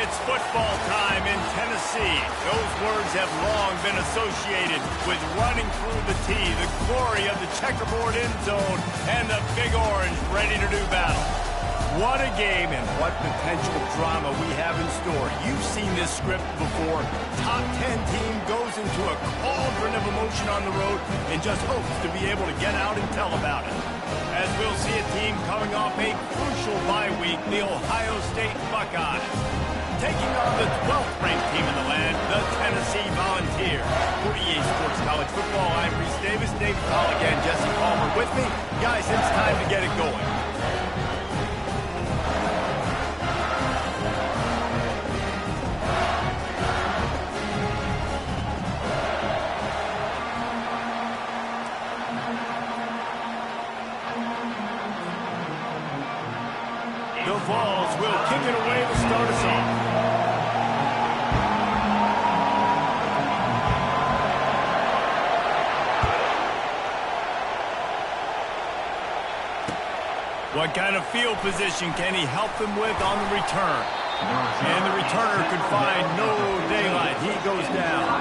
It's football time in Tennessee. Those words have long been associated with running through the tee, the glory of the checkerboard end zone, and the Big Orange ready to do battle. What a game and what potential drama we have in store. You've seen this script before. Top 10 team goes into a cauldron of emotion on the road and just hopes to be able to get out and tell about it. As we'll see a team coming off a crucial bye week, the Ohio State Buckeyes, taking on the 12th ranked team in the land, the Tennessee Volunteers. For EA Sports College Football, I'm Reese Davis, David Colligan, Jesse Palmer with me. Guys, it's time to get it going. The Vols will kick it away to start us off. What kind of field position can he help them with on the return? And the returner could find no daylight. He goes down.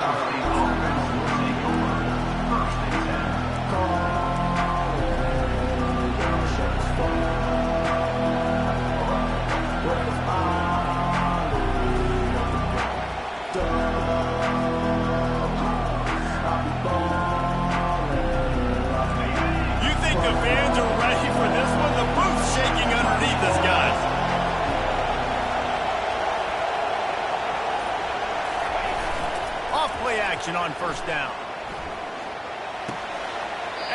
The fans are ready for this one. The booth's shaking underneath us, guys. Off play action on first down.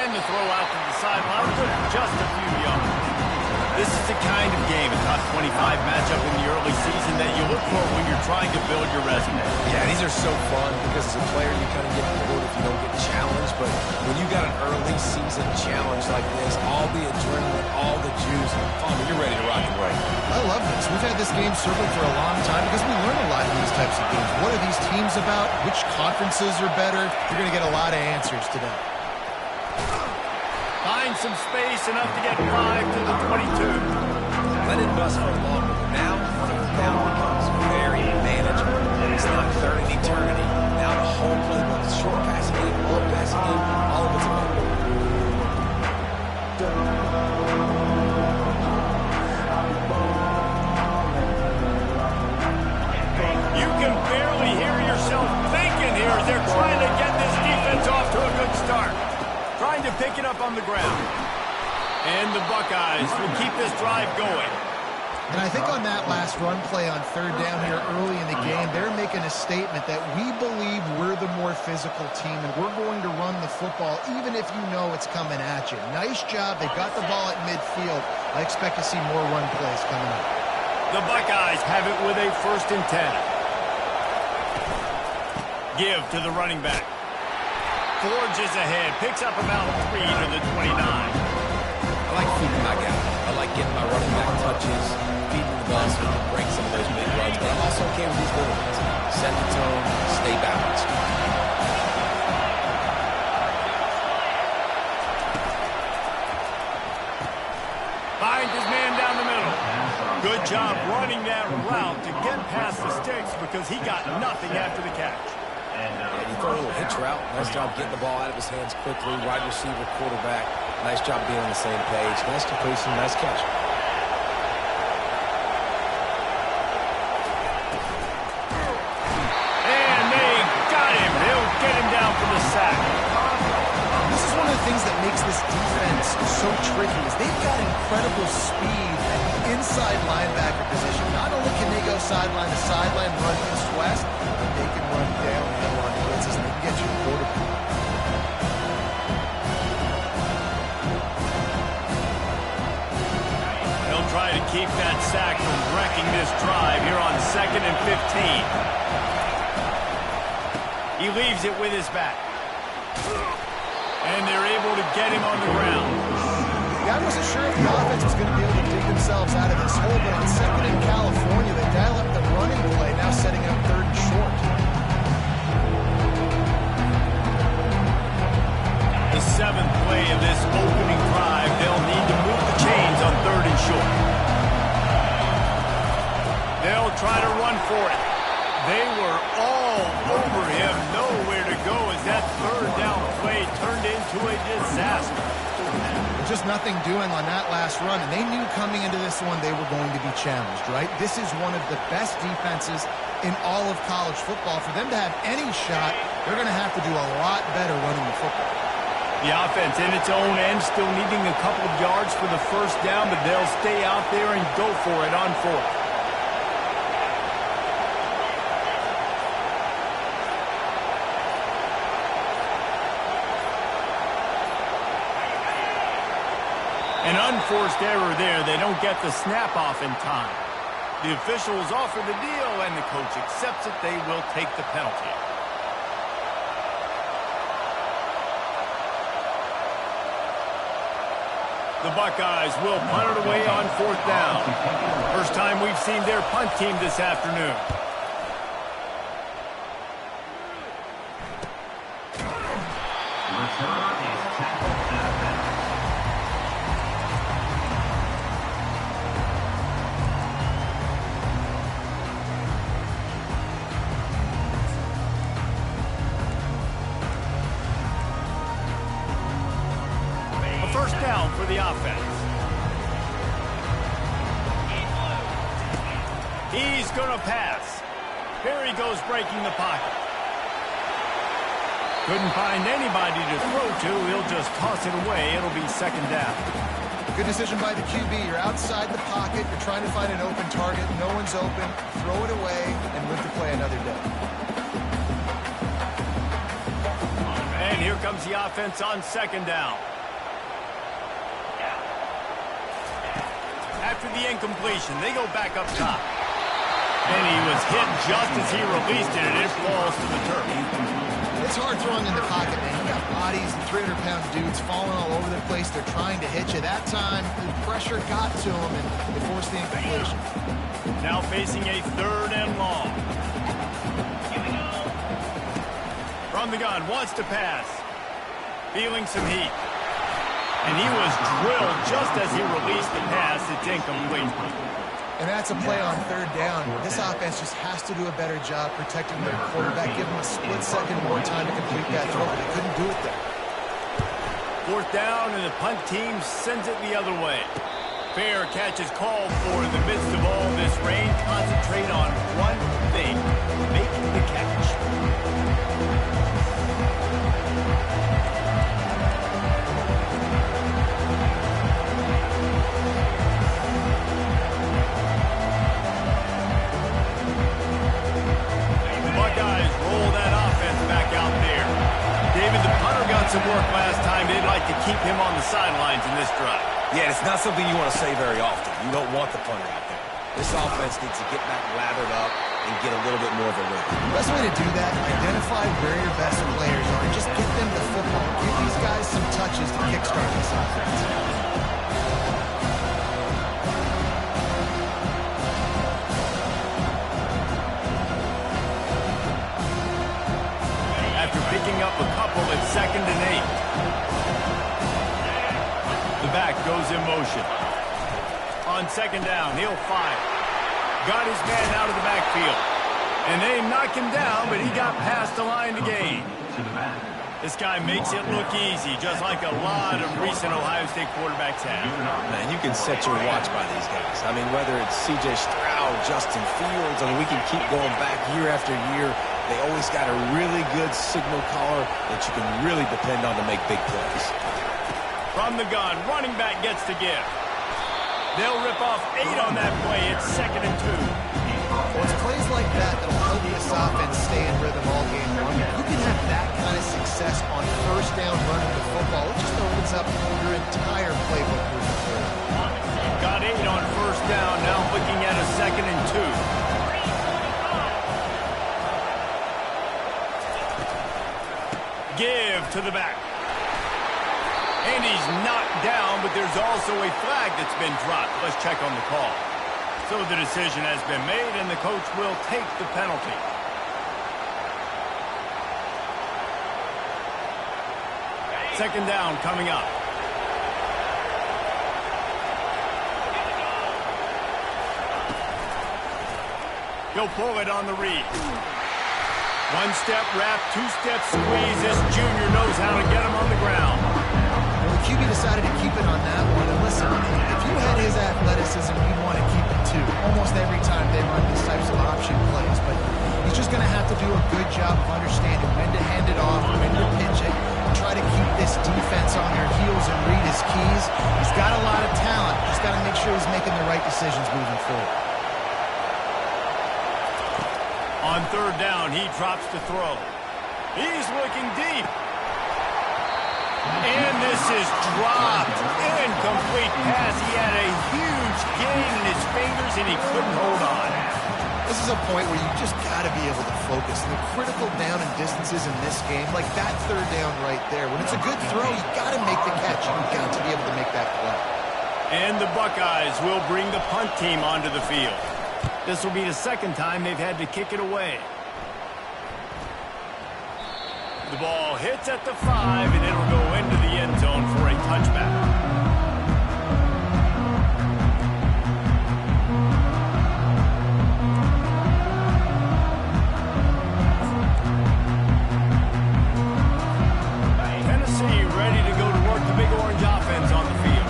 And the throw out to the sideline for just a few yards. This is the kind of game, a top 25 matchup in the early season that you look for when you're trying to build your resume. Yeah, these are so fun because as a player you kind of get bored if you don't get challenged, but when you got an early season challenge like this, all the adrenaline, all the juice, you're ready to rock and roll. I love this. We've had this game circled for a long time because we learn a lot in these types of games. What are these teams about? Which conferences are better? You're going to get a lot of answers today. Find some space enough to get 5 to the 22. Let it bust for a long one. Now becomes very manageable. It's not third and eternity. Now the whole playbook, short passing game, long passing game, all of it's available. You can barely hear yourself thinking here as they're trying to get this defense off to a good start. Trying to pick it up on the ground. And the Buckeyes will keep this drive going. And I think on that last run play on third down here early in the game, they're making a statement that we believe we're the more physical team and we're going to run the football even if you know it's coming at you. Nice job. They've got the ball at midfield. I expect to see more run plays coming up. The Buckeyes have it with a 1st and 10. Give to the running back. Forges ahead, picks up about 3 to the 29. I like feeding my guy. I like getting my running back touches, feeding the ball so we can break some of those big runs, but I'm also okay with these little ones. Set the tone, stay balanced. Finds his man down the middle. Good job running that route to get past the sticks because he got nothing after the catch. And you throw a little hitch route. Nice job getting the ball out of his hands quickly. Wide receiver, quarterback. Nice job being on the same page. Nice completion, nice catch. And they got him. They'll get him down for the sack. This is one of the things that makes this defense so tricky is they've got incredible speed at the inside linebacker position. Not only can they go sideline to sideline, run east-west, but they can run downhill on blitzes and they can get you the quarterback. They'll try to keep that sack from wrecking this drive here on 2nd and 15. He leaves it with his back. And they're able to get him on the ground. I wasn't sure if the offense was going to be able to dig themselves out of this hole, but on 2nd in California, they dial up the running play, now setting up 3rd and short. The 7th play of this opening drive, they'll need to move the chains on 3rd and short. They'll try to run for it. They were all over him. Nowhere to go as that third down play turned into a disaster. Just nothing doing on that last run, and they knew coming into this one they were going to be challenged, right? This is one of the best defenses in all of college football. For them to have any shot, they're going to have to do a lot better running the football. The offense in its own end, still needing a couple of yards for the first down, but they'll stay out there and go for it on fourth. An unforced error there. They don't get the snap off in time. The officials offer the deal, and the coach accepts it. They will take the penalty. The Buckeyes will punt it away on fourth down. First time we've seen their punt team this afternoon. First down for the offense. He's going to pass. Here he goes breaking the pocket. Couldn't find anybody to throw to. He'll just toss it away. It'll be second down. Good decision by the QB. You're outside the pocket. You're trying to find an open target. No one's open. Throw it away and live to play another day. And here comes the offense on second down. After the incompletion, they go back up top. And he was hit just as he released it, and it falls to the turf. It's hard throwing in the pocket, man. You got bodies and 300-pound dudes falling all over the place. They're trying to hit you. That time, the pressure got to him, and they forced the incompletion. Now facing a third and long. From the gun, wants to pass. Feeling some heat. And he was drilled just as he released the pass. It's incomplete. And that's a play on third down. This offense just has to do a better job protecting their quarterback. Give him a split second more time to complete that throw, but they couldn't do it there. Fourth down, and the punt team sends it the other way. Fair catch is called for in the midst of all this rain. Concentrate on one thing, making the catch. Some work last time. They'd like to keep him on the sidelines in this drive. Yeah, it's not something you want to say very often. You don't want the punter out there. This offense needs to get back lathered up and get a little bit more of a rhythm. The best way to do that, identify where your best players are and just get them the football. Give these guys some touches to kickstart this offense. Picking up a couple at 2nd and 8. The back goes in motion. On second down, he'll fire. Got his man out of the backfield. And they knock him down, but he got past the line to gain. This guy makes it look easy, just like a lot of recent Ohio State quarterbacks have. Man, you can set your watch by these guys. I mean, whether it's C.J. Stroud, Justin Fields, I mean, we can keep going back year after year. They always got a really good signal caller that you can really depend on to make big plays. From the gun, running back gets to give. They'll rip off 8 on that play. It's 2nd and 2. Well, it's plays like that that'll help this offense stay in rhythm all game long. You can have that kind of success on first down running the football. It just opens up your entire playbook moving forward. Got 8 on first down. Now looking at a 2nd and 2. Give to the back. And he's knocked down, but there's also a flag that's been dropped. Let's check on the call. So the decision has been made, and the coach will take the penalty. Second down coming up. He'll pull it on the read. One-step wrap, two-step squeeze. This junior knows how to get him on the ground. Well, the QB decided to keep it on that one. And listen, if you had his athleticism, you'd want to keep it too. Almost every time they run these types of option plays. But he's just going to have to do a good job of understanding when to hand it off, when to pitch it, and try to keep this defense on their heels and read his keys. He's got a lot of talent. He's got to make sure he's making the right decisions moving forward. On third down, he drops to throw. He's looking deep. And this is dropped. Incomplete pass. He had a huge gain in his fingers, and he couldn't hold on. This is a point where you just got to be able to focus. And the critical down and distances in this game, like that third down right there, when it's a good throw, you got to make the catch. You've got to be able to make that play. And the Buckeyes will bring the punt team onto the field. This will be the second time they've had to kick it away. The ball hits at the 5, and it'll go into the end zone for a touchback. Tennessee ready to go to work the Big Orange offense on the field.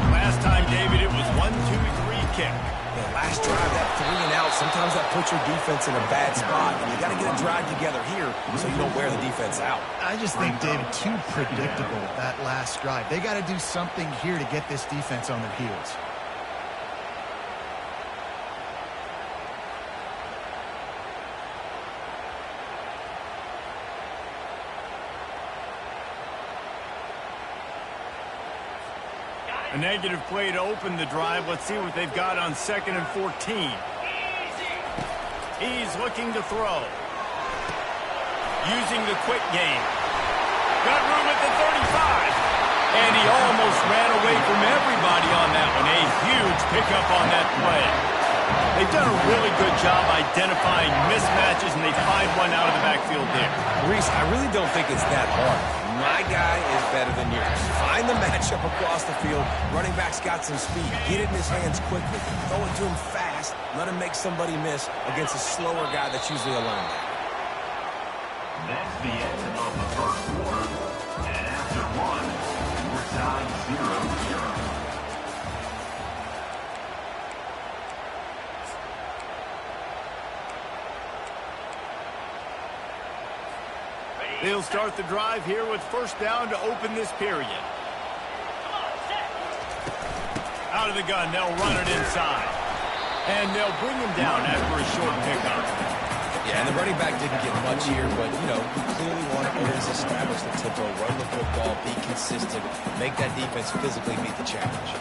Last time, David, it was 1-2-3 kick. Last drive, that 3 and out, sometimes that puts your defense in a bad spot. And you got to get a drive together here so you don't wear the defense out. I just think, David, too predictable, that last drive. They got to do something here to get this defense on their heels. A negative play to open the drive. Let's see what they've got on 2nd and 14. He's looking to throw. Using the quick game. Got room at the 35. And he almost ran away from everybody on that one. A huge pickup on that play. They've done a really good job identifying mismatches, and they find one out of the backfield there. Reese, I really don't think it's that hard. My guy is better than yours. Find the matchup across the field. Running back's got some speed. Get it in his hands quickly. Throw it to him fast. Let him make somebody miss against a slower guy that's usually a linebacker. That's the end of the first quarter. And after one, we're tied 0-0. They'll start the drive here with first down to open this period. Out of the gun, they'll run it inside. And they'll bring him down after a short pickup. Yeah, and the running back didn't get much here, but, you know, you clearly want to always establish the tempo, run the football, be consistent, make that defense physically meet the challenge.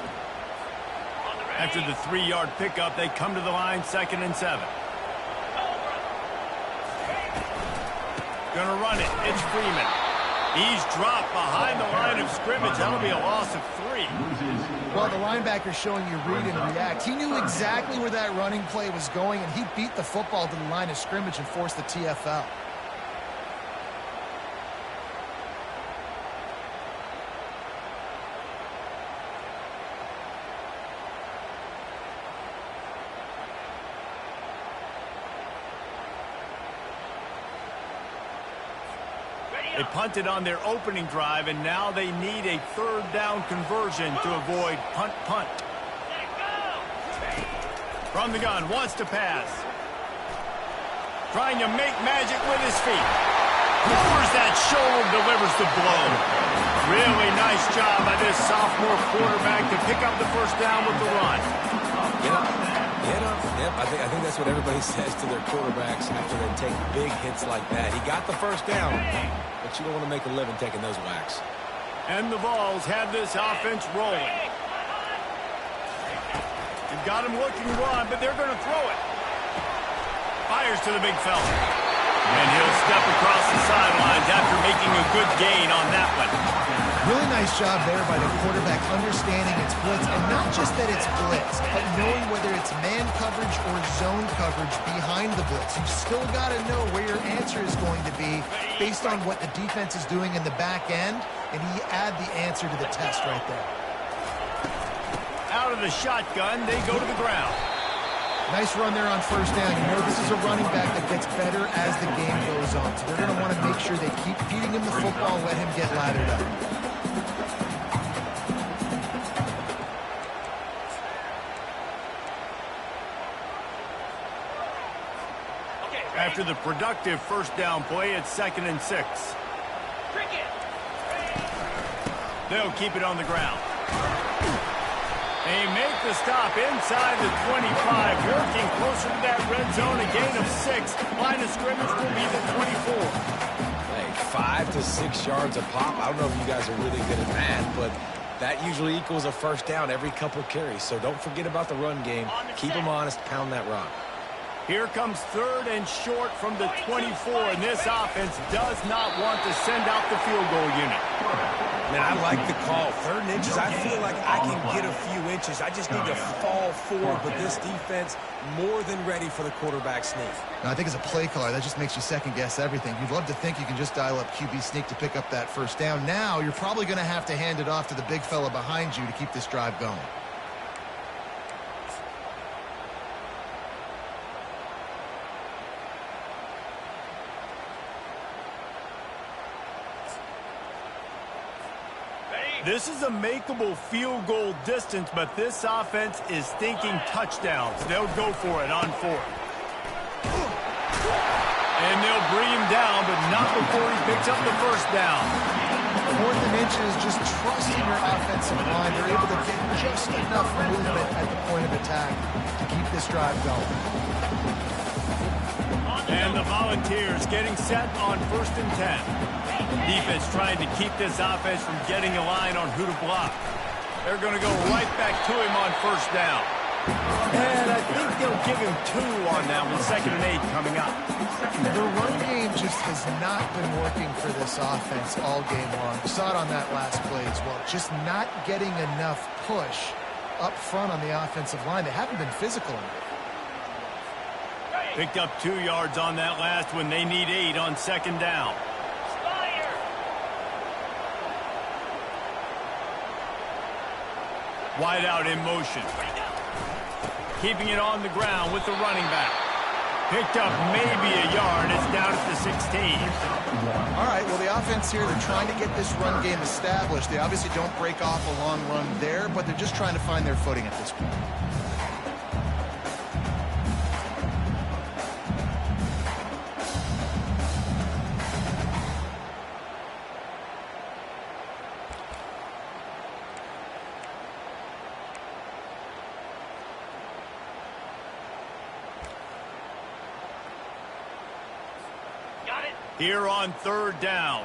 After the 3-yard pickup, they come to the line 2nd and 7. Gonna run it. It's Freeman. He's dropped behind the line of scrimmage. That'll be a loss of 3. Well, the linebacker's showing you read and react. He knew exactly where that running play was going, and he beat the football to the line of scrimmage and forced the TFL. They punted on their opening drive, and now they need a third down conversion to avoid punt. From the gun, wants to pass. Trying to make magic with his feet. Lowers that shoulder, delivers the blow. Really nice job by this sophomore quarterback to pick up the first down with the run. Get up. Get up. Yep, I think that's what everybody says to their quarterbacks after they take big hits like that. He got the first down, but you don't want to make a living taking those whacks. And the Vols have this offense rolling. They've got him looking run, but they're going to throw it. Fires to the big fella. And he'll step across the sidelines after making a good gain on that one. Really nice job there by the quarterback understanding it's blitz, and not just that it's blitz, but knowing whether it's man coverage or zone coverage behind the blitz. You've still got to know where your answer is going to be based on what the defense is doing in the back end, and he add the answer to the test right there. Out of the shotgun, they go to the ground. Nice run there on first down. You know this is a running back that gets better as the game goes on. So they're going to want to make sure they keep feeding him the football, let him get lathered up. After the productive first down play, it's 2nd and 6. They'll keep it on the ground. They make the stop inside the 25, working closer to that red zone, a gain of 6. Line of scrimmage will be the 24. Hey, 5 to 6 yards a pop. I don't know if you guys are really good at that, but that usually equals a first down every couple carries. So don't forget about the run game. Keep them honest, pound that rock. Here comes 3rd and short from the 24, and this offense does not want to send out the field goal unit. Man, I like the call. 3rd and inches, I feel like I can get a few inches. I just need to fall forward, but this defense more than ready for the quarterback sneak. Now, I think as a play caller, that just makes you second-guess everything. You'd love to think you can just dial up QB sneak to pick up that first down. Now, you're probably going to have to hand it off to the big fella behind you to keep this drive going. This is a makeable field goal distance, but this offense is thinking touchdowns. They'll go for it on 4th. And they'll bring him down, but not before he picks up the first down. 4th and inches, just trusting your offensive line. They're able to get just enough movement at the point of attack to keep this drive going. And the Volunteers getting set on 1st and 10. Defense trying to keep this offense from getting a line on who to block. They're going to go right back to him on first down. And I think they'll give him 2 on that with 2nd and 8 coming up. The run game just has not been working for this offense all game long. You saw it on that last play as well. Just not getting enough push up front on the offensive line. They haven't been physical enough. Picked up 2 yards on that last one. They need 8 on 2nd down. Wide out in motion. Keeping it on the ground with the running back. Picked up maybe a yard. It's down at the 16. All right, well, the offense here, they're trying to get this run game established. They obviously don't break off a long run there, but they're just trying to find their footing at this point. Here on 3rd down.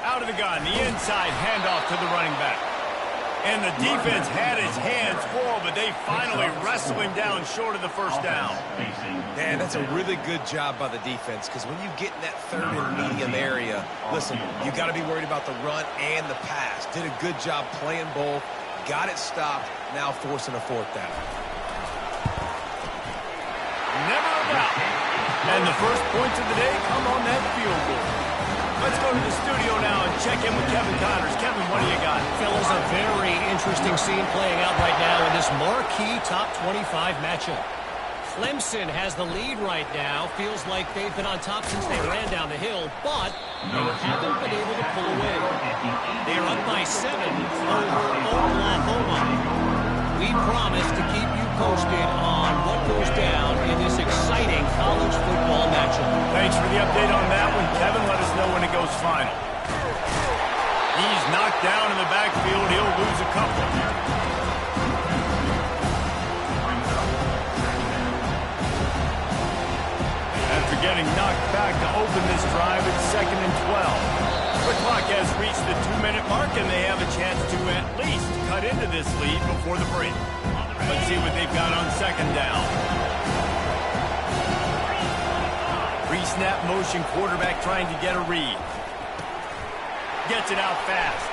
Out of the gun, the inside handoff to the running back. And the defense had his hands full, but they finally wrestle him down short of the first down. Man, that's a really good job by the defense, because when you get in that 3rd and medium area, listen, you got to be worried about the run and the pass. Did a good job playing both, got it stopped, now forcing a 4th down. Never a doubt. And the first points of the day come on that field goal. Let's go to the studio now and check in with Kevin Connors. Kevin, what do you got? Fellas, a very interesting scene playing out right now in this marquee top 25 matchup. Clemson has the lead right now. Feels like they've been on top since they ran down the hill, but they haven't been able to pull away. They are up by 7 over Oklahoma. We promise to keep you posted on what goes down in this exciting college football matchup. Thanks for the update on that one, Kevin. Let us know when it goes final. He's knocked down in the backfield. He'll lose a couple. After getting knocked back to open this drive, it's 2nd and 12. The clock has reached the 2-minute mark, and they have a chance to at least cut into this lead before the break. Let's see what they've got on 2nd down. Pre-snap motion, quarterback trying to get a read. Gets it out fast.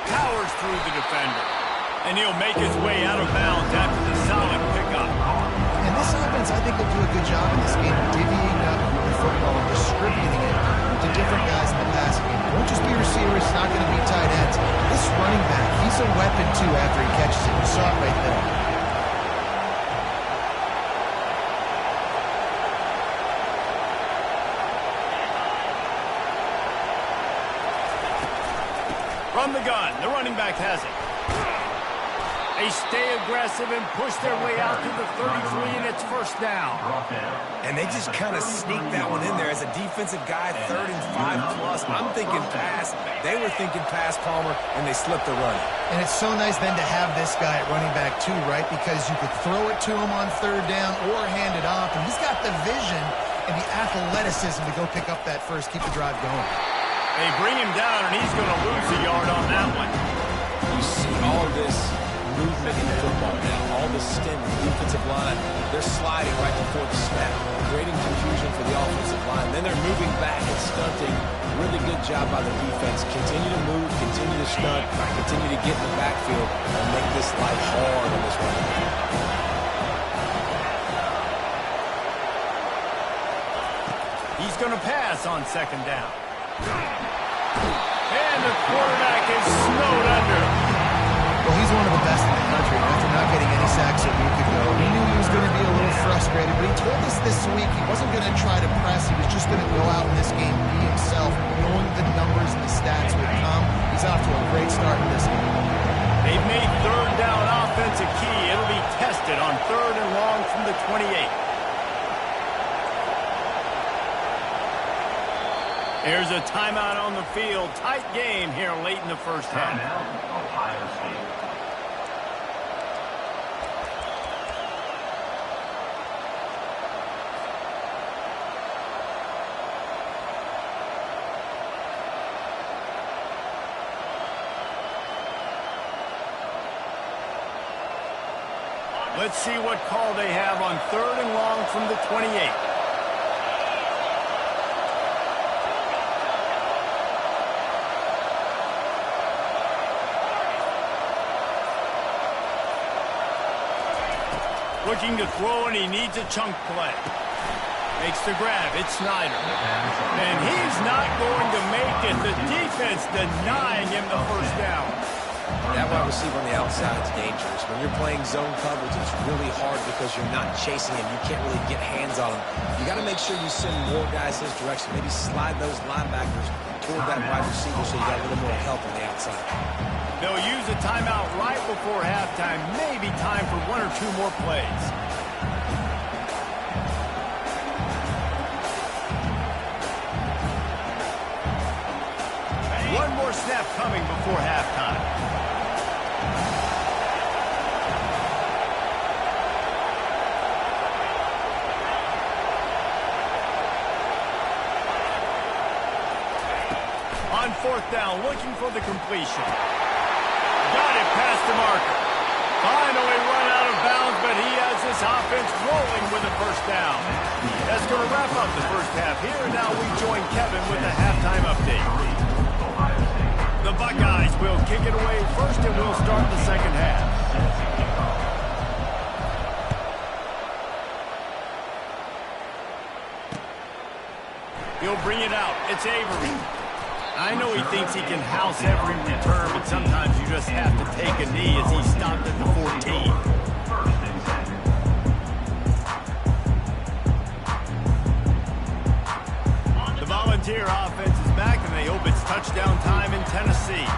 Powers through the defender. And he'll make his way out of bounds after the solid pickup. And this offense, I think, will do a good job in this game of divvying up the football and distributing it to different guys in the passing game. It won't just be receivers. It's not going to be tight ends. This running back. He's a weapon, too, after he catches it. You saw it right there. From the gun, the running back has it. They stay aggressive and push their way out to the 33, and it's first down. And they just kind of sneak that one in there. As a defensive guy, 3rd and 5 plus. I'm thinking pass. They were thinking pass, Palmer, and they slipped the run. And it's so nice then to have this guy at running back too, right? Because you could throw it to him on 3rd down or hand it off, and he's got the vision and the athleticism to go pick up that first, keep the drive going. They bring him down, and he's going to lose a yard on that one. You see all this movement in football now. All the stint, the defensive line, they're sliding right before the snap, creating confusion for the offensive line. Then they're moving back and stunting. Really good job by the defense. Continue to move, continue to stunt, continue to get in the backfield, and make this life hard on this running back. He's going to pass on 2nd down. And the quarterback is snowed under. Well, he's one of the best in the country. After not getting any sacks a week ago, he knew he was going to be a little frustrated, but he told us this week he wasn't going to try to press. He was just going to go out in this game, be himself, knowing the numbers and the stats would come. He's off to a great start in this game. They've made 3rd down offense a key. It'll be tested on 3rd and long from the 28. Here's a timeout on the field. Tight game here late in the first half. Timeout, Ohio State. Let's see what call they have on 3rd and long from the 28. Looking to throw, and he needs a chunk play. Makes the grab. It's Snyder. And he's not going to make it. The defense denying him the first down. That wide receiver on the outside is dangerous. When you're playing zone coverage, it's really hard because you're not chasing him. You can't really get hands on him. You got to make sure you send more guys his direction. Maybe slide those linebackers toward that wide receiver so you got a little more help on the outside. They'll use a timeout right before halftime. Maybe time for 1 or 2 more plays. One more snap coming before halftime. On 4th down, looking for the completion. Got it past the marker. Finally run out of bounds, but he has this offense rolling with a first down. That's going to wrap up the first half here. Now we join Kevin with the halftime update. The Buckeyes will kick it away first, and we'll start the second half. He'll bring it out. It's Avery. I know he thinks he can house every return, but sometimes you just have to take a knee as he stopped at the 14. The Volunteer offense is back, and they hope it's touchdown time in Tennessee.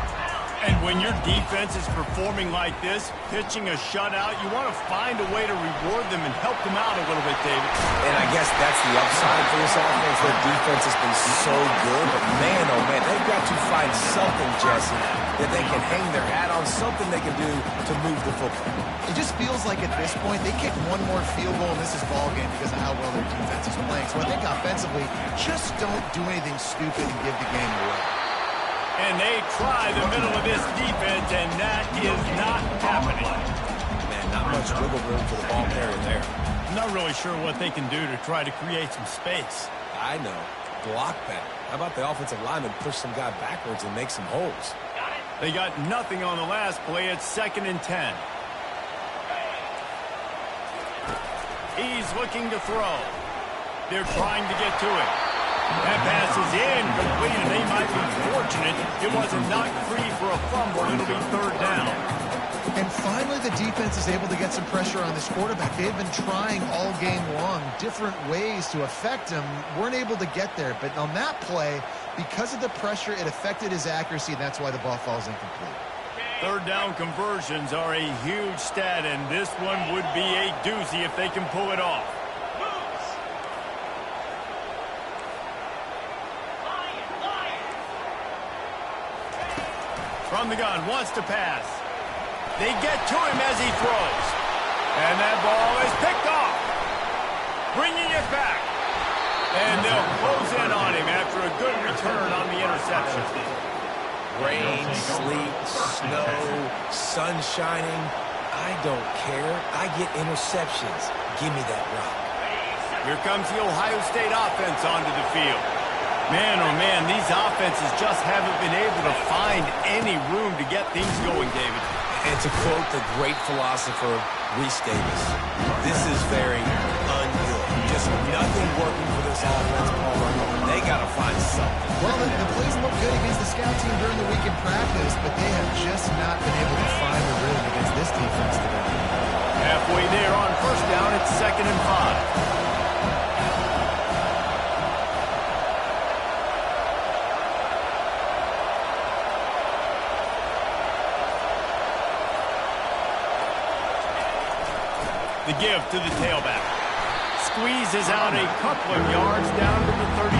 And when your defense is performing like this, pitching a shutout, you want to find a way to reward them and help them out a little bit, David. And I guess that's the upside for this offense. Their defense has been so good, but man, oh man, they've got to find something, Jesse, that they can hang their hat on, something they can do to move the football. It just feels like at this point, they kick one more field goal in this ball game because of how well their defense is playing. So I think offensively, just don't do anything stupid and give the game away. And they try the middle of this defense, and that is not happening. Man, not much wiggle room for the ball carrier there. I'm not really sure what they can do to try to create some space. I know. Block better. How about the offensive lineman push some guy backwards and make some holes? They got nothing on the last play. It's 2nd and 10. He's looking to throw. They're trying to get to it. That pass is is incomplete, and they might be fortunate it wasn't knocked free for a fumble. It'll be third down. And finally, the defense is able to get some pressure on this quarterback. They've been trying all game long different ways to affect him. Weren't able to get there. But on that play, because of the pressure, it affected his accuracy, and that's why the ball falls incomplete. Third down conversions are a huge stat, and this one would be a doozy if they can pull it off. From the gun, wants to pass. They get to him as he throws. And that ball is picked off. Bringing it back. And they'll close in on him after a good return on the interception. Rain, sleet, snow, sun shining. I don't care. I get interceptions. Give me that rock. Here comes the Ohio State offense onto the field. Man, oh man, these offenses just haven't been able to find any room to get things going, David. And to quote the great philosopher, Reese Davis, this is very ungood. Just nothing working for this offense, Palmer. They got to find something. Well, the plays look good against the scout team during the week in practice, but they have just not been able to find a rhythm against this defense today. Halfway there on first down, it's 2nd and 5. The give to the tailback. Squeezes out a couple of yards down to the 32.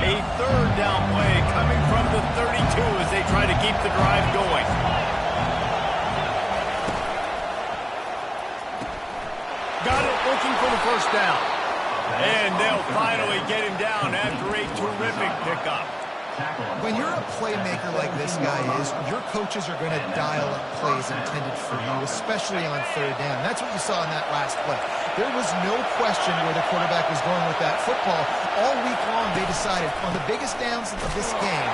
A third down play coming from the 32 as they try to keep the drive going. Got it, looking for the first down. And they'll finally get him down after a terrific pickup. When you're a playmaker like this guy is, your coaches are going to dial up plays intended for you, especially on third down. That's what you saw in that last play. There was no question where the quarterback was going with that football. All week long, they decided on the biggest downs of this game,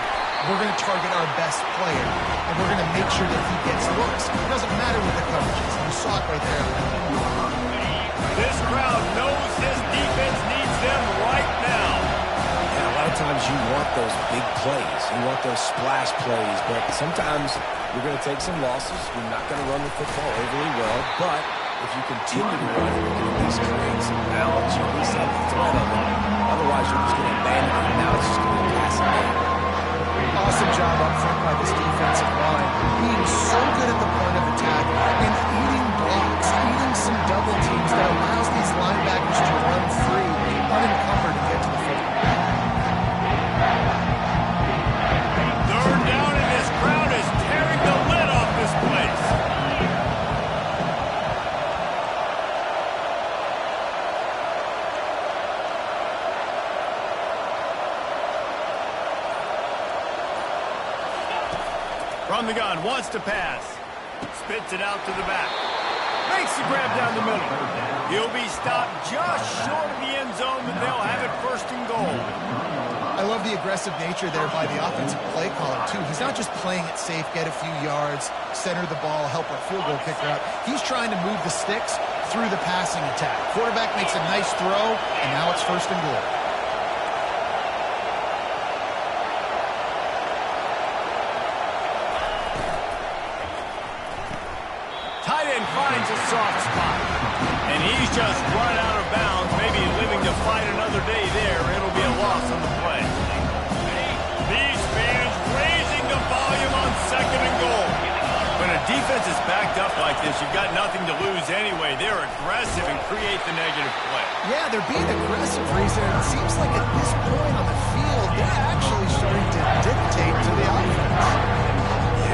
we're going to target our best player, and we're going to make sure that he gets looks. It doesn't matter what the coverage is. You saw it right there. This crowd knows this defense needs them right now. And a lot of times you want those big plays. You want those splash plays, but sometimes you're going to take some losses. You're not going to run the football overly well, but if you continue to run it, you can at least create some balance. You at least have the threat of it. Otherwise, you're just going to abandon it. Now it's just going to be passing game. Awesome job up front by this defensive line, being so good at the point of attack and eating blocks, eating some double teams that allows these linebackers to run free, unencumbered, and get to the football. Third down, and this crowd is tearing the lid off this place. From the gun, wants to pass. Spits it out to the back. Makes the grab down the middle. He'll be stopped just short of the end zone, but they'll have it 1st and goal. I love the aggressive nature there by the offensive play caller, too. He's not just playing it safe, get a few yards, center the ball, help our field goal kicker out. He's trying to move the sticks through the passing attack. Quarterback makes a nice throw, and now it's 1st and goal. Tight end finds a soft spot. And he's just run out of bounds, maybe living to fight another day there. It'll be a loss on the play. These fans raising the volume on 2nd and goal. When a defense is backed up like this, you've got nothing to lose anyway. They're aggressive and create the negative play. Yeah, they're being aggressive, Reason. It seems like at this point on the field, they're actually starting to dictate to the offense.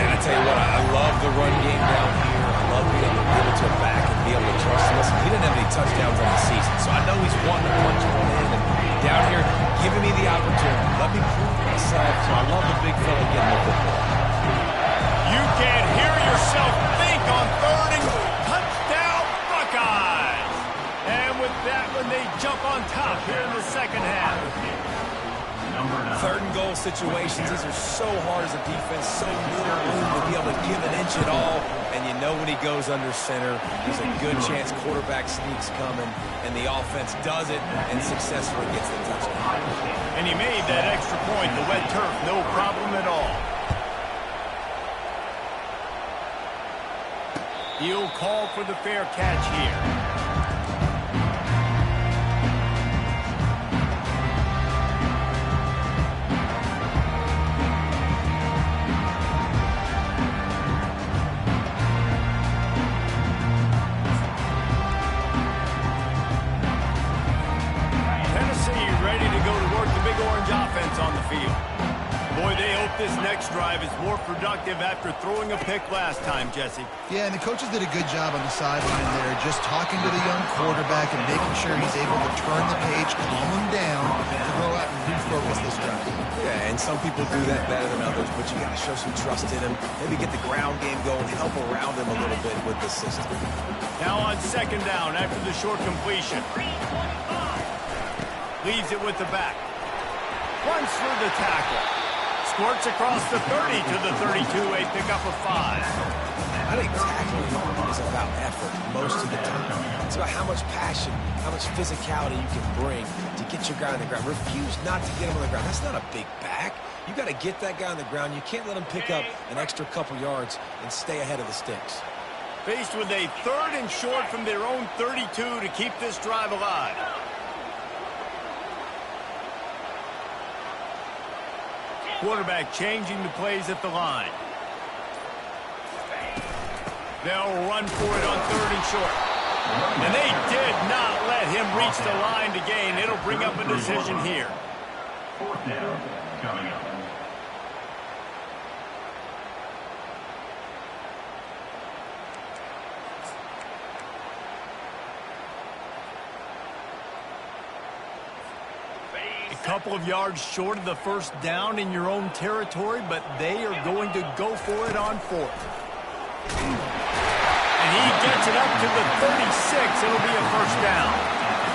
And I tell you what, I love the run game down here. I love being able to give it to him back and be able to trust him. Listen, he didn't have any touchdowns on the season, so I know he's wanting to punch one in. And down here, giving me the opportunity. Let me prove myself. So I love the big fella getting the football. You can't hear yourself think on 3rd and touchdown Buckeyes. And with that one and they jump on top here in the second half. Third and goal situations, these are so hard as a defense, so little room to be able to give an inch at all. And you know when he goes under center, there's a good chance quarterback sneaks coming, and the offense does it and successfully gets the touchdown. And he made that extra point, the wet turf, no problem at all. He'll call for the fair catch here. On the field. Boy, they hope this next drive is more productive after throwing a pick last time, Jesse. Yeah, and the coaches did a good job on the sideline there, just talking to the young quarterback and making sure he's able to turn the page, calm him down, and go out and refocus this drive. Yeah, and some people do that better than others, but you got to show some trust in him. Maybe get the ground game going, help around him a little bit with the system. Now on second down after the short completion. Leaves it with the back. Runs through the tackle. Squirts across the 30 to the 32, a pickup of 5. I think tackling is about effort most of the time. It's about how much passion, how much physicality you can bring to get your guy on the ground. Refuse not to get him on the ground. That's not a big back. You got to get that guy on the ground. You can't let him pick up an extra couple yards and stay ahead of the sticks. Faced with a third and short from their own 32 to keep this drive alive. Quarterback changing the plays at the line. They'll run for it on third and short. And they did not let him reach the line to gain. It'll bring up a decision here. Fourth down coming up. A couple of yards short of the first down in your own territory, but they are going to go for it on fourth. And he gets it up to the 36. It'll be a first down.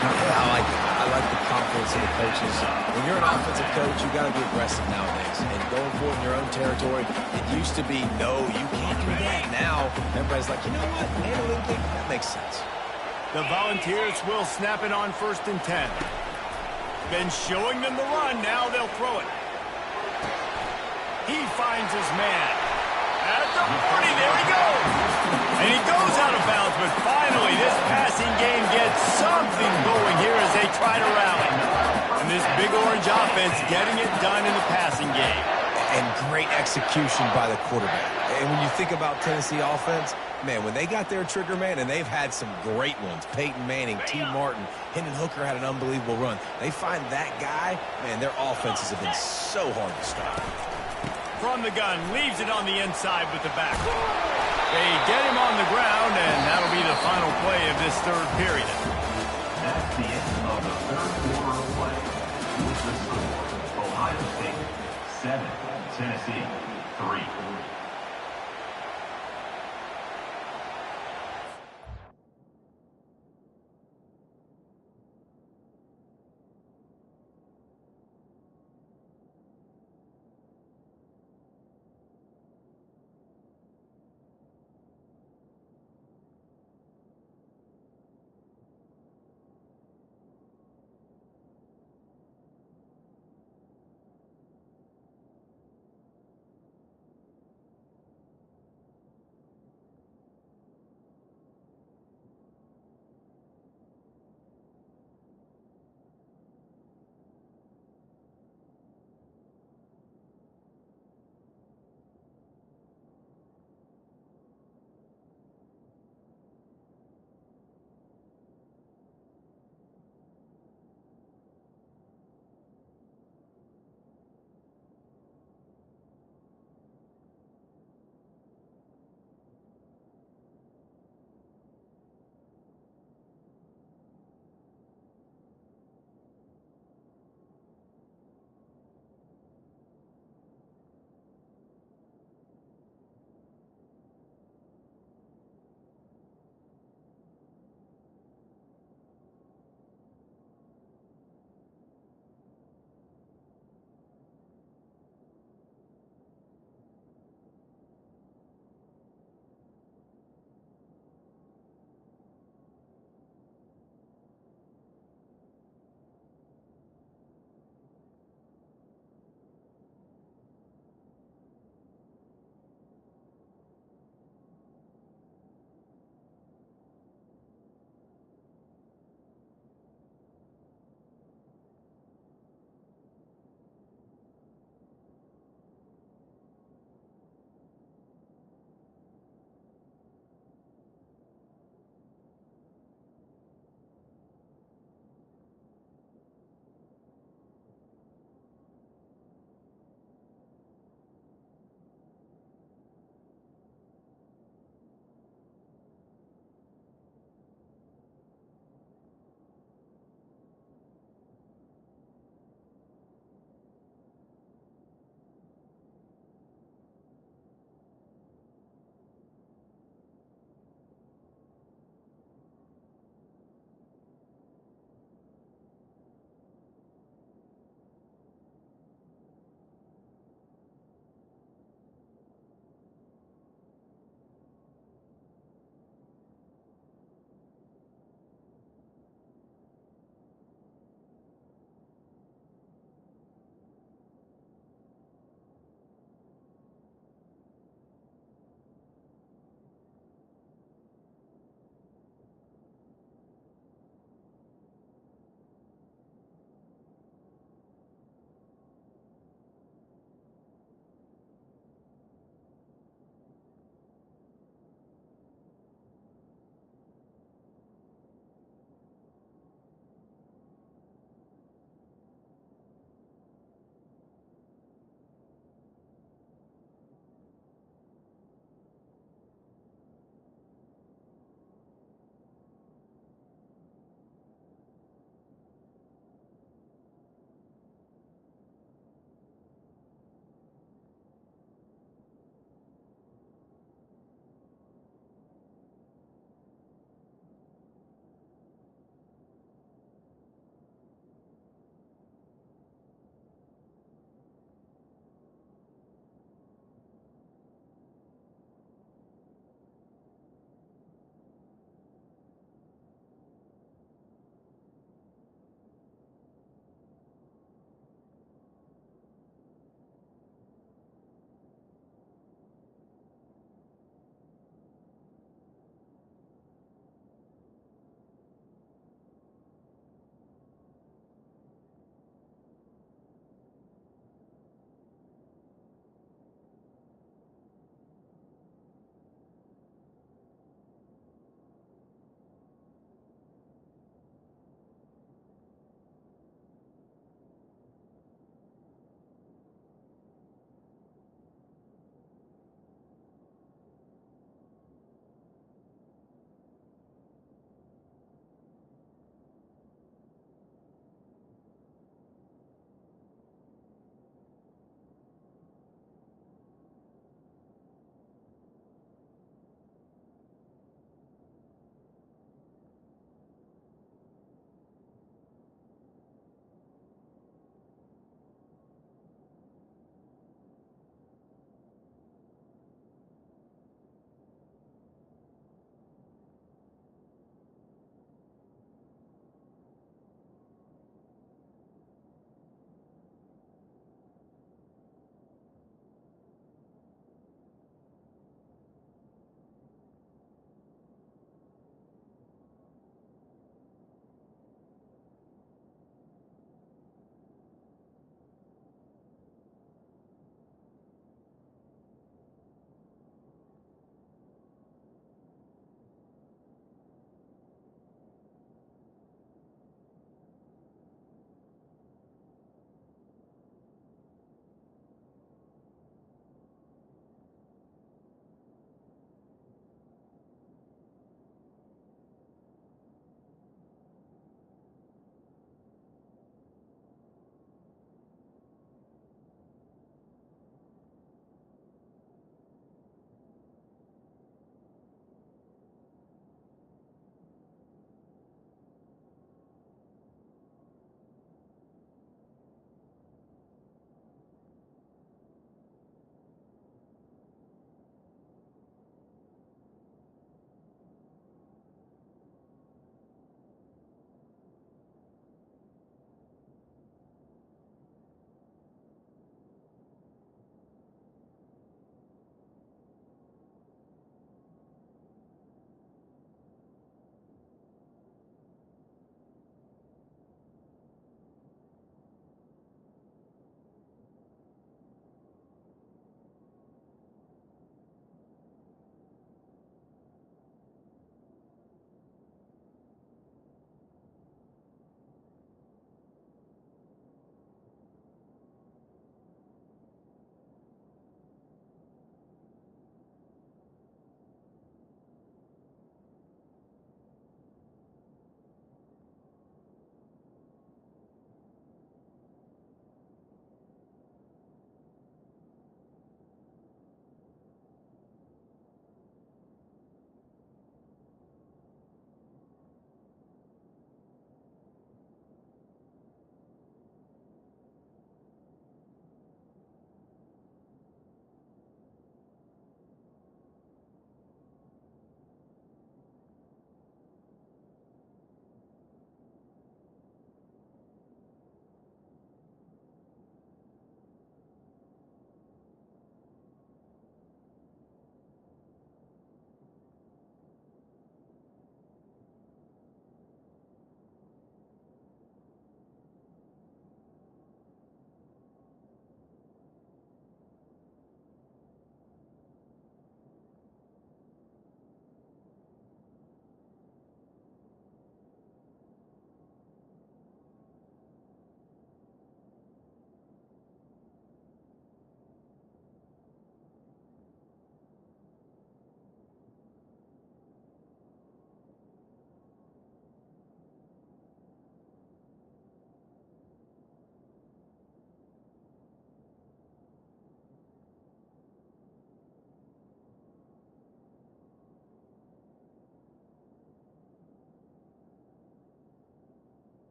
Yeah, I like it. I like the confidence of the coaches. When you're an offensive coach, you got to be aggressive nowadays. And going for it in your own territory, it used to be, no, you can't do that. Now, everybody's like, you know what, analytically, that makes sense. The Volunteers will snap it on first and 10. Been showing them the run. Now they'll throw it. He finds his man. At the 40, there he goes. And he goes out of bounds, but finally this passing game gets something going here as they try to rally. And this Big Orange offense getting it done in the passing game. And great execution by the quarterback. And when you think about Tennessee offense, man, when they got their trigger man, and they've had some great ones, Peyton Manning, T. Martin, Hendon Hooker had an unbelievable run. They find that guy, man, their offenses have been so hard to stop. From the gun, leaves it on the inside with the back. They get him on the ground, and that'll be the final play of this third period. That's the end of the third quarter of play. With the score, Ohio State 7, Tennessee 3.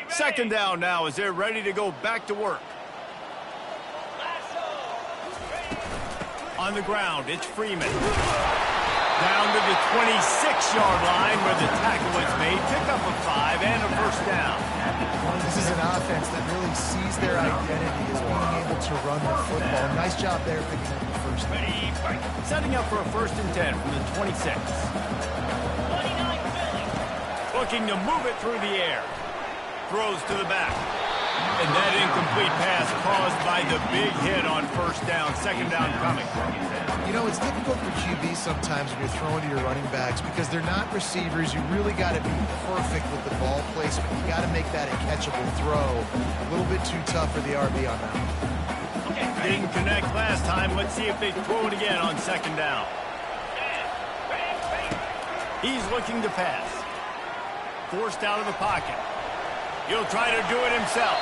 Second down now as they're ready to go back to work. On the ground, it's Freeman. Down to the 26-yard line where the tackle was made. Pick up a 5 and a first down. This is an offense that really sees their identity as being able to run the football. Nice job there picking up the first down. Setting up for a 1st and 10 from the 26. Looking to move it through the air. Throws to the back. And that incomplete pass caused by the big hit on first down. Second down coming. You know, it's difficult for QB sometimes when you're throwing to your running backs because they're not receivers. You really got to be perfect with the ball placement. You got to make that a catchable throw. A little bit too tough for the RB on that one. Didn't connect last time. Let's see if they throw it again on second down. He's looking to pass. Forced out of the pocket. He'll try to do it himself.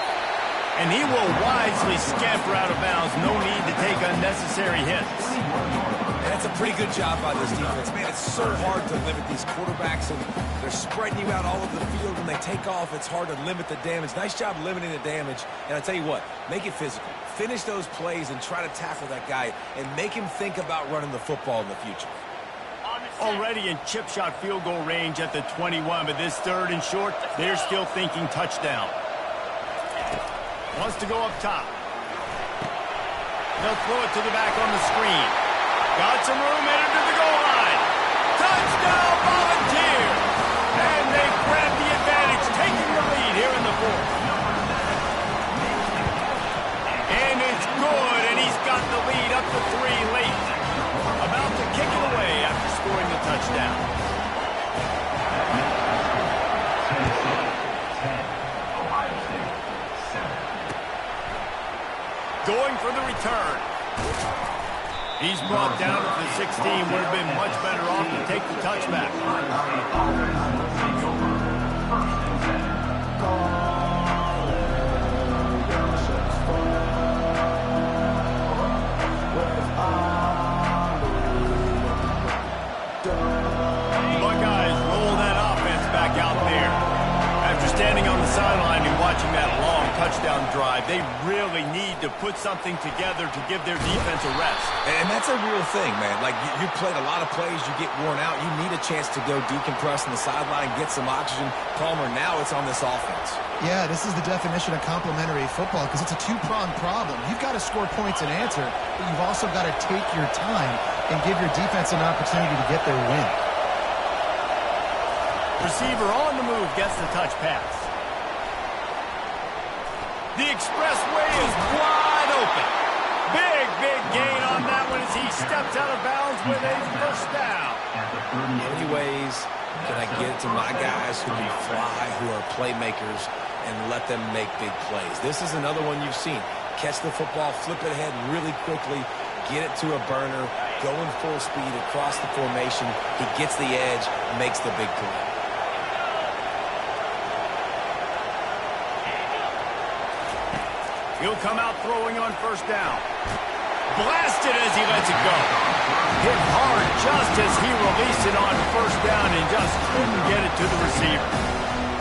And he will wisely scamper out of bounds. No need to take unnecessary hits. And that's a pretty good job by this defense. Man, it's so hard to limit these quarterbacks, and they're spreading you out all over the field. When they take off, it's hard to limit the damage. Nice job limiting the damage. And I tell you what, make it physical. Finish those plays and try to tackle that guy and make him think about running the football in the future. Already in chip shot field goal range at the 21, but this 3rd and short, they're still thinking touchdown. Wants to go up top. They'll throw it to the back on the screen. Got some room, headed to the goal line. Touchdown, Volunteers! And they grab the advantage, taking the lead here in the 4th. And it's good, and he's got the lead up to 3 late. About to kick it away after scoring the touchdown. Going for the return. He's brought down at the 16. Would have been much better off to take the touchback. Buckeyes roll that offense back out there. After standing on the sideline and watching that long touchdown drive, they really need to put something together to give their defense a rest. And that's a real thing, man. Like, you played a lot of plays, you get worn out. You need a chance to go decompress on the sideline, get some oxygen. Palmer, now it's on this offense. Yeah, this is the definition of complementary football because it's a two-pronged problem. You've got to score points and answer, but you've also got to take your time and give your defense an opportunity to get their win. Receiver on the move gets the touch pass. The expressway is wide open. Big gain on that one as he steps out of bounds with a first down. Many ways can I get it to my guys who can fly, who are playmakers, and let them make big plays. This is another one you've seen. Catch the football, flip it ahead really quickly, get it to a burner, going full speed across the formation. He gets the edge, makes the big play. He'll come out throwing on first down. Blasted as he lets it go. Hit hard just as he released it on first down and just couldn't get it to the receiver.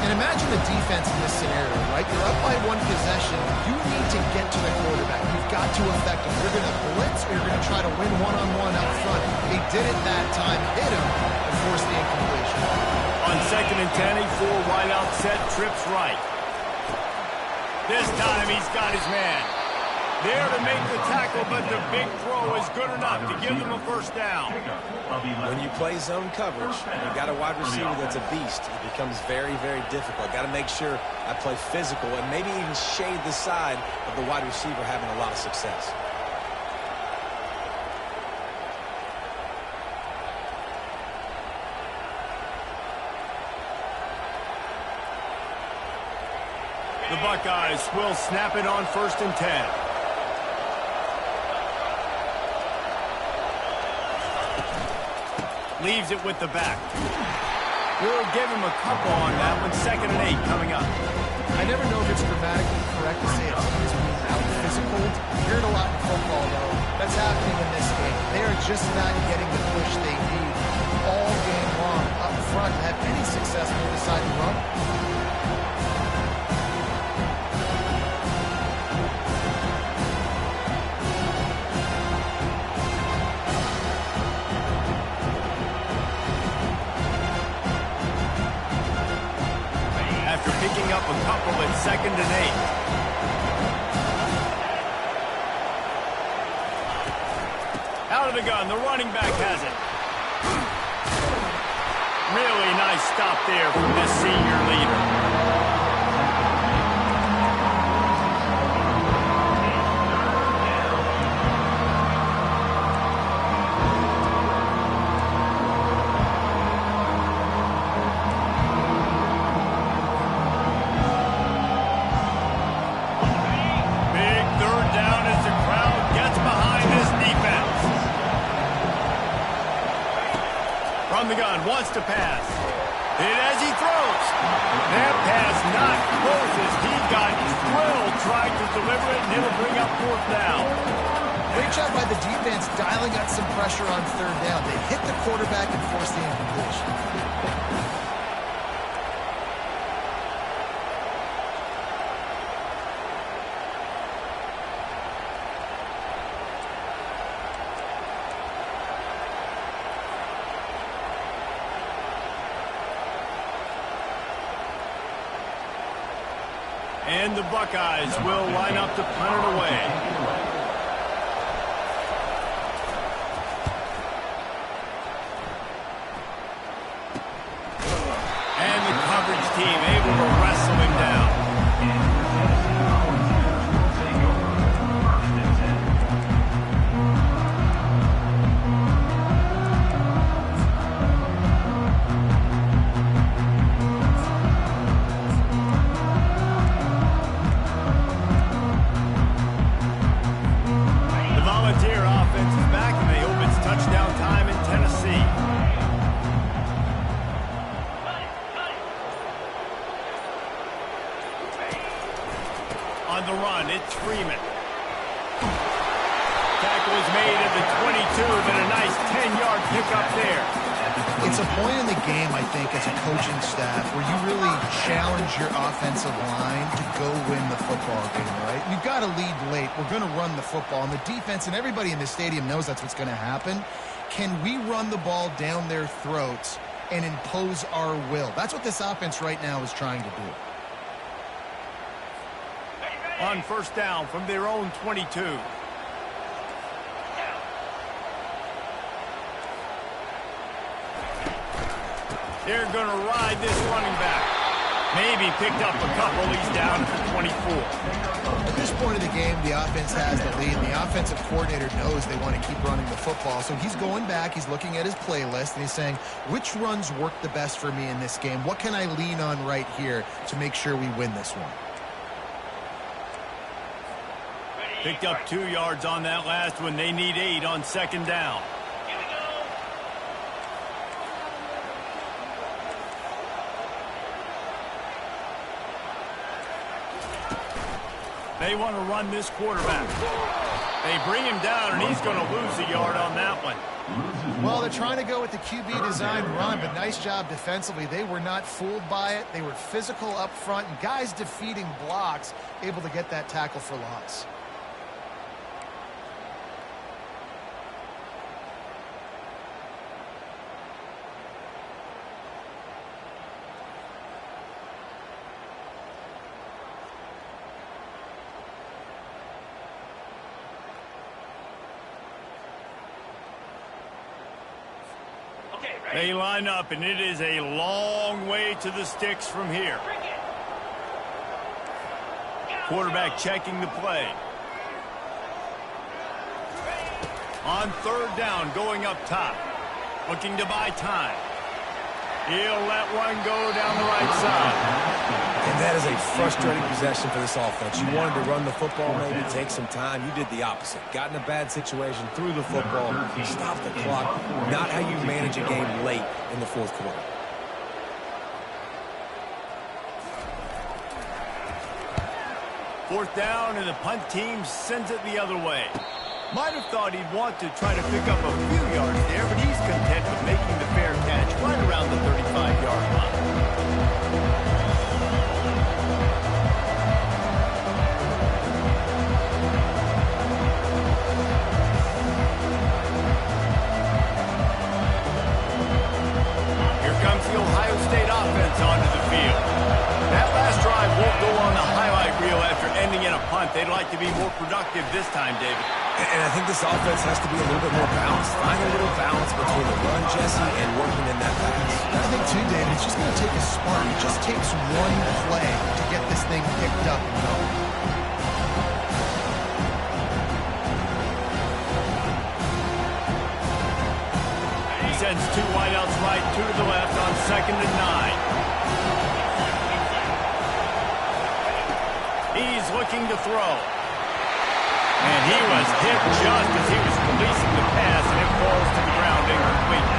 And imagine the defense in this scenario, right? You're up by 1 possession. You need to get to the quarterback. You've got to affect him. You're going to blitz or you're going to try to win one-on-one up front. They did it that time, hit him, and forced the incompletion. On 2nd and 10, a 4 wideout set, trips right. This time he's got his man. There to make the tackle, but the big throw is good enough to give them a first down. When you play zone coverage, you've got a wide receiver that's a beast. It becomes very difficult. Got to make sure I play physical and maybe even shade the side of the wide receiver having a lot of success. The Buckeyes will snap it on 1st and 10. Leaves it with the back. We'll give him a couple on that one. 2nd and 8 coming up. I never know if it's grammatically correct to say a team is being out-physical. You hear it a lot in football, though. That's happening in this game. They are just not getting the push they need all game long up front to have any success when they decide to run. a couple at 2nd and 8. Out of the gun, the running back has it. Really nice stop there from this senior leader. From the gun, wants to pass. Hit as he throws. That pass not close as he got drilled trying to deliver it, and it'll bring up 4th down. Great job by the defense dialing up some pressure on 3rd down. They hit the quarterback and forced the incompletion. And the Buckeyes will line up to punt it away. And the coverage team able to wrestle him down. On the run, it's Freeman. Tackle is made at the 22, but a nice 10-yard pickup there. It's a point in the game, I think, as a coaching staff, where you really challenge your offensive line to go win the football game, right? You've got to lead late. We're going to run the football. And the defense and everybody in the stadium knows that's what's going to happen. Can we run the ball down their throats and impose our will? That's what this offense right now is trying to do. On 1st down from their own 22. They're going to ride this running back. Maybe picked up a couple. He's down at the 24. At this point of the game, the offense has the lead. And the offensive coordinator knows they want to keep running the football. So he's going back. He's looking at his playlist, and he's saying, which runs work the best for me in this game? What can I lean on right here to make sure we win this one? Picked up 2 yards on that last one. They need 8 on 2nd down. They want to run this quarterback. They bring him down, and he's going to lose a yard on that one. Well, they're trying to go with the QB design run, but nice job defensively. They were not fooled by it. They were physical up front, and guys defeating blocks, able to get that tackle for loss. They line up, and it is a long way to the sticks from here. Quarterback checking the play. On 3rd down, going up top. Looking to buy time. He'll let one go down the right side. And that is a frustrating possession for this offense. You wanted to run the football, maybe take some time. You did the opposite. Got in a bad situation, threw the football, stopped the clock. Not how you manage a game late in the 4th quarter. Fourth down, and the punt team sends it the other way. Might have thought he'd want to try to pick up a few yards there, but he's content with making the fair catch right around the 35-yard line. Here comes the Ohio State offense onto the field. That last drive won't punt. They'd like to be more productive this time, David. And I think this offense has to be a little bit more balanced. Find a little balance between the run, Jesse, and working in that pass. I think, too, David, it's just going to take a spark. It just takes one play to get this thing picked up and going. He sends 2 wideouts right, 2 to the left on 2nd and 9. He's looking to throw. And he was hit just as he was releasing the pass, and it falls to the ground incomplete.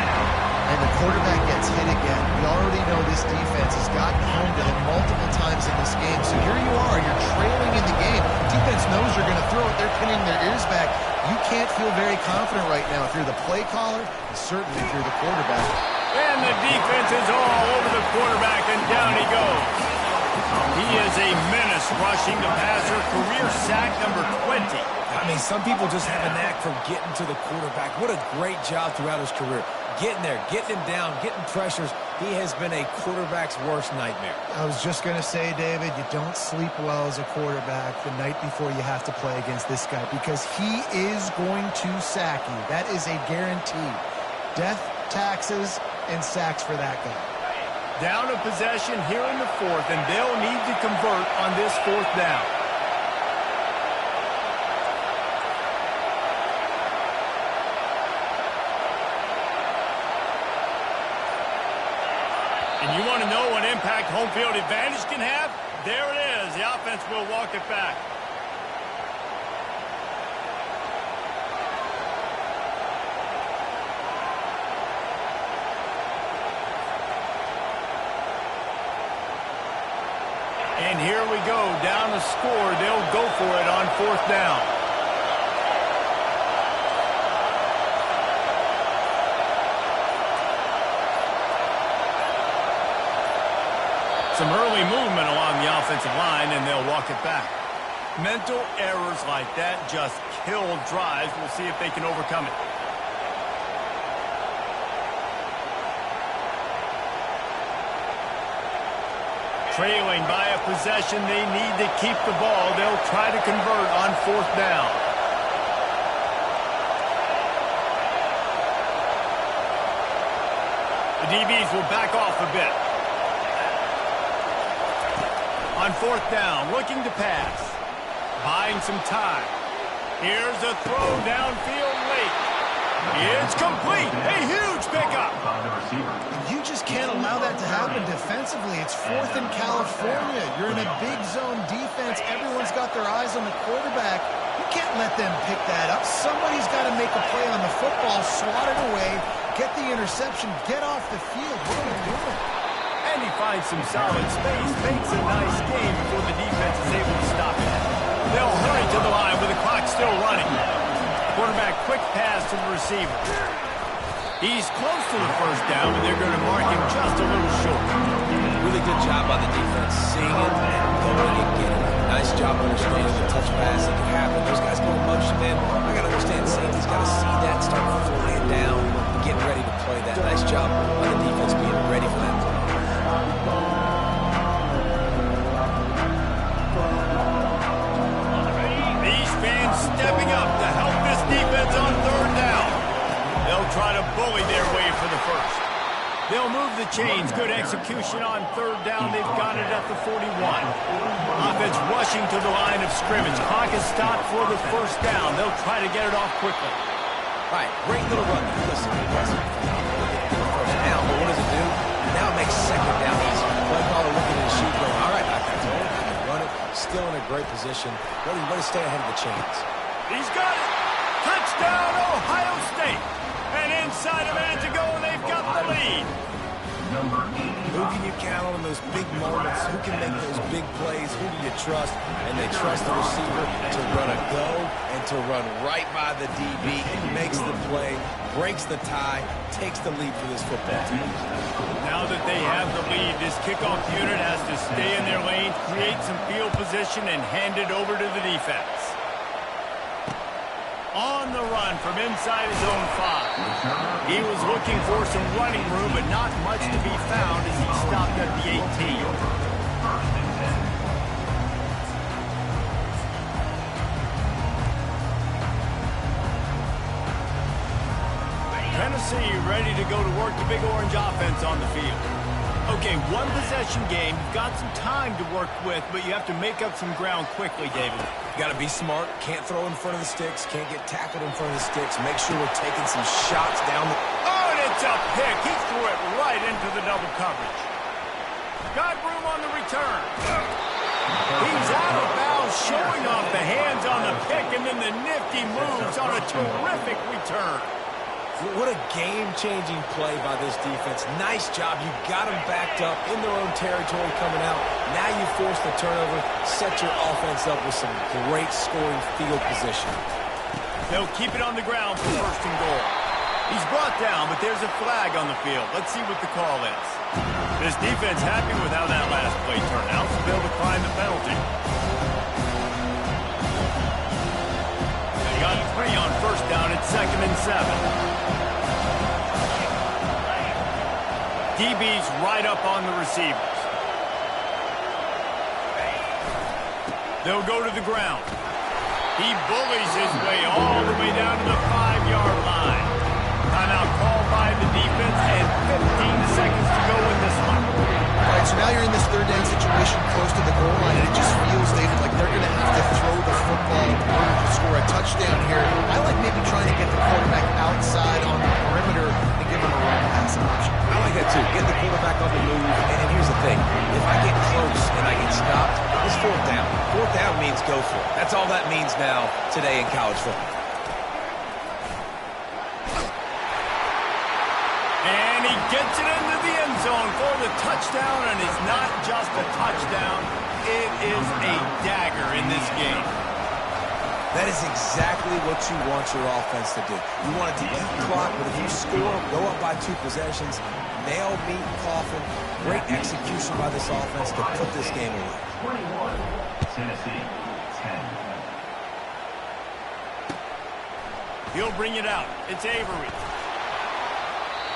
And the quarterback gets hit again. We already know this defense has gotten home to him multiple times in this game. So here you are, you're trailing in the game. Defense knows you're going to throw it. They're pinning their ears back. You can't feel very confident right now if you're the play caller, and certainly if you're the quarterback. And the defense is all over the quarterback, and down he goes. He is a menace rushing the passer, career sack number 20. I mean, some people just have a knack for getting to the quarterback. What a great job throughout his career. Getting there, getting him down, getting pressures. He has been a quarterback's worst nightmare. I was just going to say, David, you don't sleep well as a quarterback the night before you have to play against this guy because he is going to sack you. That is a guarantee. Death, taxes, and sacks for that guy. Down a possession here in the 4th, and they'll need to convert on this 4th down. And you want to know what impact home field advantage can have? There it is. The offense will walk it back. And here we go, down the score. They'll go for it on 4th down. Some early movement along the offensive line, and they'll walk it back. Mental errors like that just kill drives. We'll see if they can overcome it. Trailing by a possession, they need to keep the ball. They'll try to convert on 4th down. The DBs will back off a bit. On 4th down, looking to pass. Buying some time. Here's a throw downfield late. It's complete. A huge pickup. You just can't allow that to happen defensively. It's 4th in California. You're in a big zone defense. Everyone's got their eyes on the quarterback. You can't let them pick that up. Somebody's got to make a play on the football, swat it away, get the interception, get off the field. What are you doing? And he finds some solid space, makes a nice game before the defense is able to stop it. They'll hurry to the line with the clock still running. Quarterback quick pass to the receiver. He's close to the 1st down, but they're going to mark him just a little short. Really good job by the defense, seeing it and going and getting it. Nice job understanding the touch pass that can happen. Those guys go in motion, man. I got to understand safety's got to see that, start flying down, getting ready to play that. Nice job by the defense being ready for that. These fans stepping up to help this defense on 3rd down. They'll try to bully their way for the 1st. They'll move the chains. Good execution on 3rd down. They've got it at the 41. Offense rushing to the line of scrimmage. Clock is stopped for the 1st down. They'll try to get it off quickly. All right, great little run. Listen, first down, but what does it do? Now it makes 2nd down easy. Play caller looking at his shoot going, all right, I can run it. Still in a great position. Ready to stay ahead of the chains. He's got it. Touchdown, Ohio State. And inside a minute to go, and they've got the lead. Who can you count on in those big moments? Who can make those big plays? Who do you trust? And they trust the receiver to run a go and to run right by the DB. He makes the play, breaks the tie, takes the lead for this football team. Now that they have the lead, this kickoff unit has to stay in their lane, create some field position, and hand it over to the defense. On the run from inside his own 5. He was looking for some running room, but not much to be found as he stopped at the 18. Tennessee ready to go to work the Big Orange offense on the field. Okay, one possession game. You've got some time to work with, but you have to make up some ground quickly, David. You got to be smart. Can't throw in front of the sticks. Can't get tackled in front of the sticks. Make sure we're taking some shots down the... Oh, and it's a pick. He threw it right into the double coverage. Got room on the return. He's out of bounds, showing off the hands on the pick, and then the nifty moves on a terrific return. What a game-changing play by this defense. Nice job. You got them backed up in their own territory coming out. Now you force the turnover, set your offense up with some great scoring field position. They'll keep it on the ground for first and goal. He's brought down, but there's a flag on the field. Let's see what the call is. This defense happy with how that last play turned out, so they'll decline the penalty. They got 3 on first down at 2nd and 7. DB's right up on the receivers. They'll go to the ground. He bullies his way all the way down to the 5-yard line. Timeout called by the defense and 15 seconds to go in this one. All right, so now you're in this third down situation close to the goal line, and it just feels, David, like they're going to have to throw the football in order to score a touchdown here. I like maybe trying to get the quarterback outside on the perimeter and give him a run passing option. I like that too. Get the quarterback on the move. And here's the thing. If I get close and I get stopped, it's 4th down. 4th down means go for it. That's all that means now today in college football. And he gets it into the end zone for the touchdown, and it's not just a touchdown. It is a dagger in this game. That is exactly what you want your offense to do. You want it to eat clock, but if you score, go up by 2 possessions, nail, meet, coffin. Great execution by this offense to put this game away. 21, Tennessee, 10. He'll bring it out. It's Avery.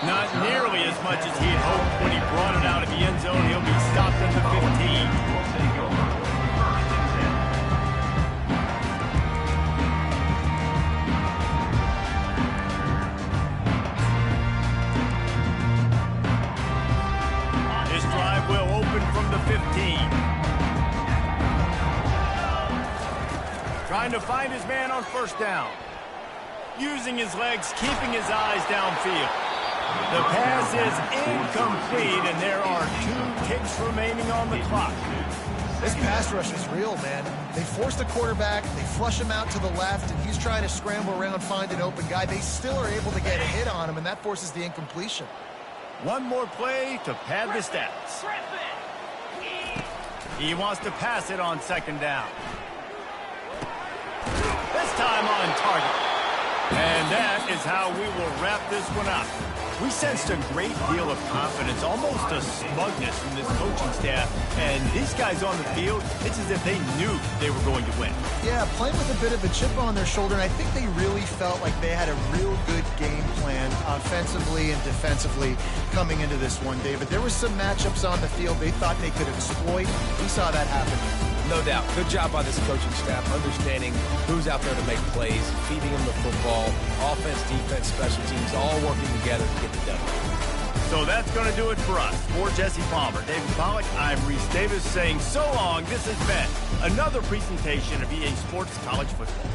Not nearly as much as he had hoped when he brought it out of the end zone. He'll be stopped at the 15. We'll take over 1st and 10. This drive will open from the 15. Trying to find his man on first down. Using his legs, keeping his eyes downfield. The pass is incomplete, and there are 2 ticks remaining on the clock. This pass rush is real, man. They force the quarterback, they flush him out to the left, and he's trying to scramble around, find an open guy. They still are able to get a hit on him, and that forces the incompletion. One more play to pad the stats. He wants to pass it on 2nd down. This time on target. And that is how we will wrap this one up. We sensed a great deal of confidence, almost a smugness from this coaching staff. And these guys on the field, it's as if they knew they were going to win. Yeah, playing with a bit of a chip on their shoulder, and I think they really felt like they had a real good game plan offensively and defensively coming into this one, David. There were some matchups on the field they thought they could exploit. We saw that happen. No doubt. Good job by this coaching staff, understanding who's out there to make plays, feeding them the football, offense, defense, special teams, all working together to get the W. So that's going to do it for us. For Jesse Palmer, David Pollack, I'm Reese Davis saying so long. This has been another presentation of EA Sports College Football.